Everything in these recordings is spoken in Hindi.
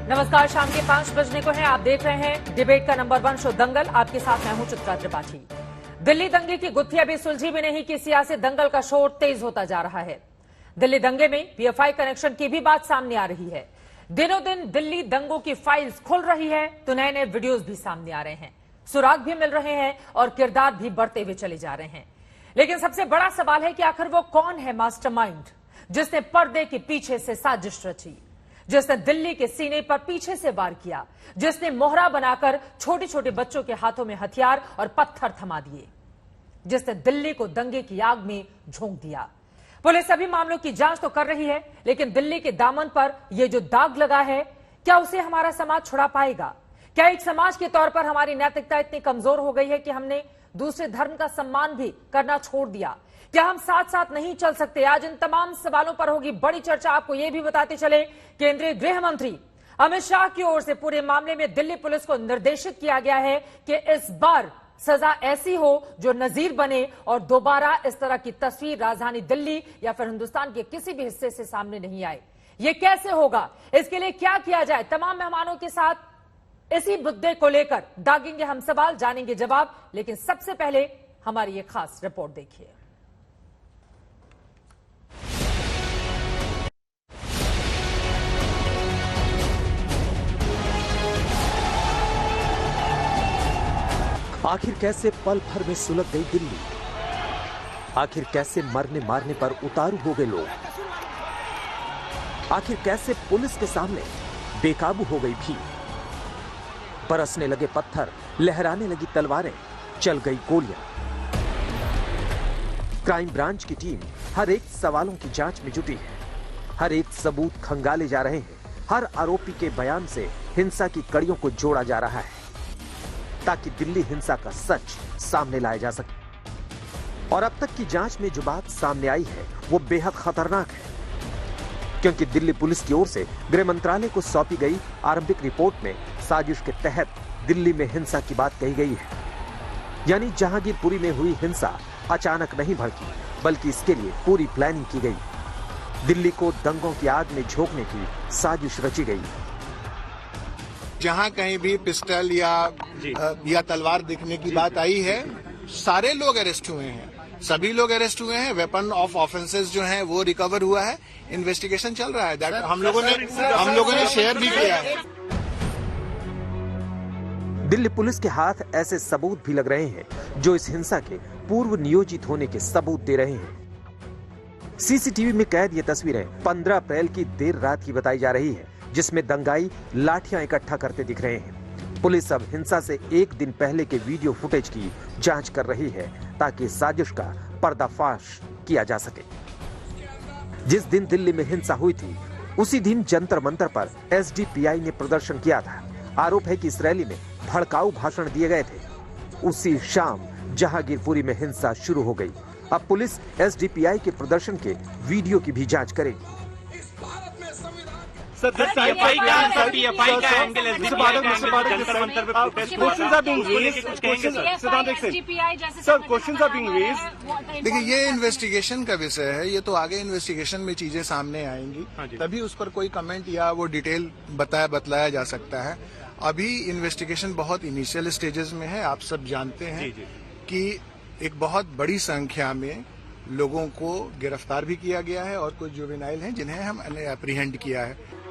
नमस्कार, शाम के 5 बजने को है। आप देख रहे हैं डिबेट का नंबर 1 शो दंगल। आपके साथ मैं हूं चित्रा त्रिपाठी। दिल्ली दंगे की गुत्थी अभी सुलझी भी नहीं कि सियासी दंगल का शोर तेज होता जा रहा है। दिल्ली दंगे में पीएफआई कनेक्शन की भी बात सामने आ रही है। दिनों दिन दिल्ली दंगों की फाइल्स खुल रही है तो नए नए वीडियोज भी सामने आ रहे हैं, सुराग भी मिल रहे हैं और किरदार भी बढ़ते हुए चले जा रहे हैं। लेकिन सबसे बड़ा सवाल है कि आखिर वो कौन है मास्टरमाइंड जिसने पर्दे के पीछे से साजिश रची, जिसने दिल्ली के सीने पर पीछे से वार किया, जिसने मोहरा बनाकर छोटे छोटे बच्चों के हाथों में हथियार और पत्थर थमा दिए, जिसने दिल्ली को दंगे की आग में झोंक दिया। पुलिस सभी मामलों की जांच तो कर रही है, लेकिन दिल्ली के दामन पर यह जो दाग लगा है, क्या उसे हमारा समाज छुड़ा पाएगा? क्या एक समाज के तौर पर हमारी नैतिकता इतनी कमजोर हो गई है कि हमने दूसरे धर्म का सम्मान भी करना छोड़ दिया? क्या हम साथ साथ नहीं चल सकते? आज इन तमाम सवालों पर होगी बड़ी चर्चा। आपको यह भी बताते चले, केंद्रीय गृह मंत्री अमित शाह की ओर से पूरे मामले में दिल्ली पुलिस को निर्देशित किया गया है कि इस बार सजा ऐसी हो जो नजीर बने और दोबारा इस तरह की तस्वीर राजधानी दिल्ली या फिर हिंदुस्तान के किसी भी हिस्से से सामने नहीं आए। यह कैसे होगा, इसके लिए क्या किया जाए? तमाम मेहमानों के साथ इसी मुद्दे को लेकर दागेंगे हम सवाल, जानेंगे जवाब। लेकिन सबसे पहले हमारी ये खास रिपोर्ट देखिए। आखिर कैसे पल भर में सुलग गई दिल्ली? आखिर कैसे मरने मारने पर उतारू हो गए लोग? आखिर कैसे पुलिस के सामने बेकाबू हो गई भीड़? बरसने लगे पत्थर, लहराने लगी तलवारें, चल गई गोलियां। क्राइम ब्रांच की टीम हर एक सवालों की जांच में जुटी है। हर एक सबूत खंगाले जा रहे हैं। हर आरोपी के बयान से हिंसा की कड़ियों को जोड़ा जा रहा है ताकि दिल्ली हिंसा का सच सामने लाया जा सके। और अब तक की जांच में जो बात सामने आई है वो बेहद खतरनाक है, क्योंकि दिल्ली पुलिस की ओर से गृह मंत्रालय को सौंपी गई आरंभिक रिपोर्ट में साजिश के तहत दिल्ली में हिंसा की बात कही गई है। यानी जहांगीरपुरी में हुई हिंसा अचानक नहीं भड़की, बल्कि इसके लिए पूरी प्लानिंग की गई। दिल्ली को दंगों की आग में झोंकने की साजिश रची गई। जहां कहीं भी पिस्टल या तलवार दिखने की बात आई है, सारे लोग अरेस्ट हुए हैं, सभी लोग अरेस्ट हुए हैं। वेपन ऑफ ऑफेंसेस जो हैं वो रिकवर हुआ है, इन्वेस्टिगेशन चल रहा है। दैट हम लोगों ने शेयर भी किया है। दिल्ली पुलिस के हाथ ऐसे सबूत भी लग रहे हैं जो इस हिंसा के पूर्व नियोजित होने के सबूत दे रहे हैं। सीसीटीवी में कैद ये तस्वीरें 15 अप्रैल की देर रात की बताई जा रही है, जिसमें दंगाई लाठियां इकट्ठा करते दिख रहे हैं। पुलिस अब हिंसा से एक दिन पहले के वीडियो फुटेज की जांच कर रही है ताकि साजिश का पर्दाफाश किया जा सके। जिस दिन दिल्ली में हिंसा हुई थी, उसी दिन जंतर मंतर पर एसडीपीआई ने प्रदर्शन किया था। आरोप है कि इस रैली में भड़काऊ भाषण दिए गए थे। उसी शाम जहांगीरपुरी में हिंसा शुरू हो गई। अब पुलिस एसडीपीआई के प्रदर्शन के वीडियो की भी जांच करेगी। PFI का एंगल है। देखिए, ये इन्वेस्टिगेशन का विषय है, ये तो आगे इन्वेस्टिगेशन में चीजें सामने आएंगी, तभी उस पर कोई कमेंट या वो डिटेल बतलाया जा सकता है। अभी इन्वेस्टिगेशन बहुत इनिशियल स्टेजेस में है। आप सब जानते हैं कि एक बहुत बड़ी संख्या में लोगों को गिरफ्तार भी किया गया है और कुछ जुवेनाइल हैं जिन्हें हमने एप्रीहेंड किया है।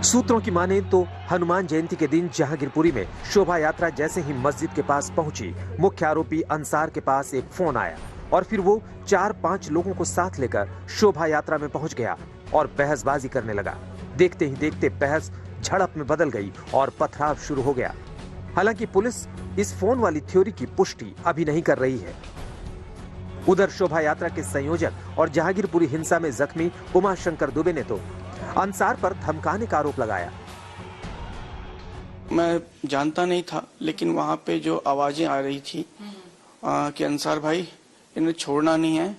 सूत्रों की माने तो हनुमान जयंती के दिन जहांगीरपुरी में शोभा यात्रा जैसे ही मस्जिद के पास पहुंची, मुख्य आरोपी अंसार के पास एक फोन आया और फिर वो 4-5 लोगों को साथ लेकर शोभा यात्रा में पहुंच गया और बहसबाजी करने लगा। देखते ही देखते बहस झड़प में बदल गई और पथराव शुरू हो गया। हालांकि पुलिस इस फोन वाली थ्योरी की पुष्टि अभी नहीं कर रही है। उधर शोभा यात्रा के संयोजक और जहांगीरपुरी हिंसा में जख्मी उमाशंकर दुबे ने तो अंसार पर धमकाने का आरोप लगाया। मैं जानता नहीं था, लेकिन वहाँ पे जो आवाजें आ रही थी कि अंसार भाई, इन्हें छोड़ना नहीं है,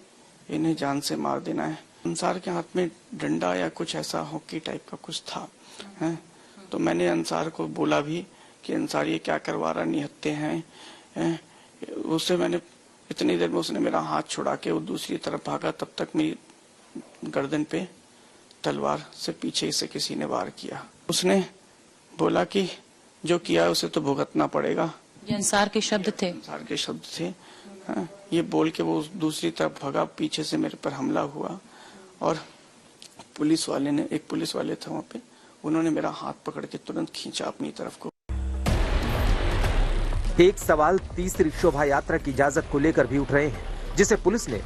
इन्हें जान से मार देना है। अंसार के हाथ में डंडा या कुछ ऐसा हॉकी टाइप का कुछ था है? तो मैंने अंसार को बोला भी कि अंसार ये क्या करवा रहा, निहत्ते हैं। उससे मैंने इतनी देर में उसने मेरा हाथ छुड़ा के वो दूसरी तरफ भागा, तब तक मेरी गर्दन पे तलवार से पीछे से किसी ने वार किया। उसने बोला कि जो किया उसे तो भुगतना पड़ेगा। ये अंसार के शब्द थे। अंसार के शब्द थे। हाँ, ये बोल के वो दूसरी तरफ भगा, पीछे से मेरे पर हमला हुआ और पुलिस वाले थे वहां पे, उन्होंने मेरा हाथ पकड़ के तुरंत खींचा अपनी तरफ को। एक सवाल तीसरी शोभा यात्रा की इजाजत को लेकर भी उठ रहे हैं, जिसे पुलिस ने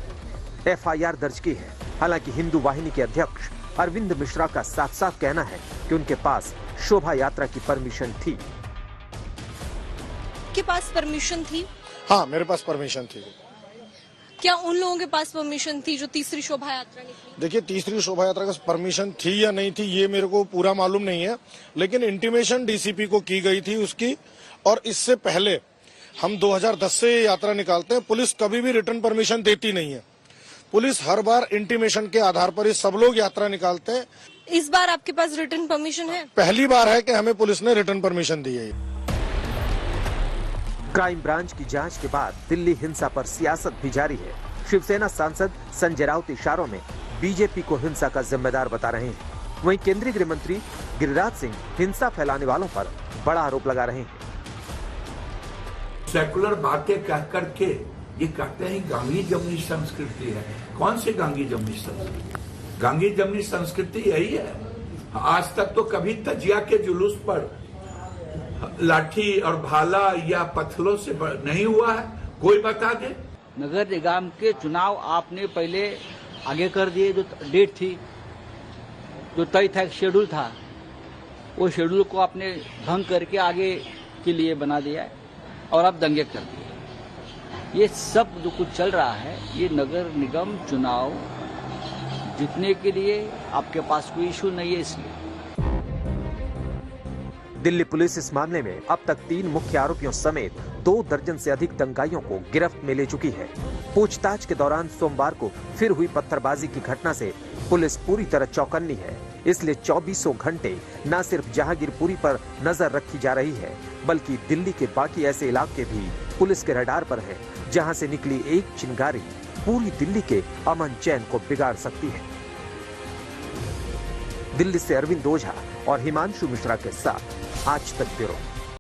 FIR दर्ज की है। हालांकि हिंदू वाहिनी के अध्यक्ष अरविंद मिश्रा का साफ साफ कहना है कि उनके पास शोभा यात्रा की परमिशन थी। के पास परमिशन थी? हाँ, मेरे पास परमिशन थी। क्या उन लोगों के पास परमिशन थी जो तीसरी शोभा यात्रा निकली? देखिए, तीसरी शोभा यात्रा का परमिशन थी या नहीं थी ये मेरे को पूरा मालूम नहीं है, लेकिन इंटीमेशन डीसीपी को की गई थी उसकी। और इससे पहले हम 2010 से यात्रा निकालते हैं, पुलिस कभी भी रिटर्न परमिशन देती नहीं है। पुलिस हर बार इंटीमेशन के आधार पर ही सब लोग यात्रा निकालते हैं। इस बार आपके पास रिटर्न परमिशन है? पहली बार है कि हमें पुलिस ने रिटर्न परमिशन दी है। क्राइम ब्रांच की जांच के बाद दिल्ली हिंसा पर सियासत भी जारी है। शिवसेना सांसद संजय राउत इशारों में बीजेपी को हिंसा का जिम्मेदार बता रहे हैं। वहीं केंद्रीय गृह मंत्री गिरिराज सिंह हिंसा फैलाने वालों पर बड़ा आरोप लगा रहे हैं। सेकुलर बातें कह करके ये कहते हैं गांधी जमुनी संस्कृति है। कौन सी गांधी जमुनी संस्कृति? गांधी जमुनी संस्कृति यही है। आज तक तो कभी तजिया के जुलूस पर लाठी और भाला या पत्थरों से नहीं हुआ है, कोई बता दे। नगर निगम के चुनाव आपने पहले आगे कर दिए, जो डेट थी, जो तय था, शेड्यूल था, वो शेड्यूल को आपने भंग करके आगे के लिए बना दिया है और आप दंगे कर दिए। ये सब जो कुछ चल रहा है, ये नगर निगम चुनाव जीतने के लिए आपके पास कोई इशू नहीं है। इसलिए दिल्ली पुलिस इस मामले में अब तक 3 मुख्य आरोपियों समेत 2 दर्जन से अधिक दंगाइयों को गिरफ्त में ले चुकी है। पूछताछ के दौरान सोमवार को फिर हुई पत्थरबाजी की घटना से पुलिस पूरी तरह चौकन्नी है। इसलिए 24 घंटे न सिर्फ जहांगीरपुरी पर नजर रखी जा रही है, बल्कि दिल्ली के बाकी ऐसे इलाके भी पुलिस के रडार पर है, जहां से निकली एक चिंगारी पूरी दिल्ली के अमन चैन को बिगाड़ सकती है। दिल्ली से अरविंद ओझा और हिमांशु मिश्रा के साथ आज तक ब्यूरो।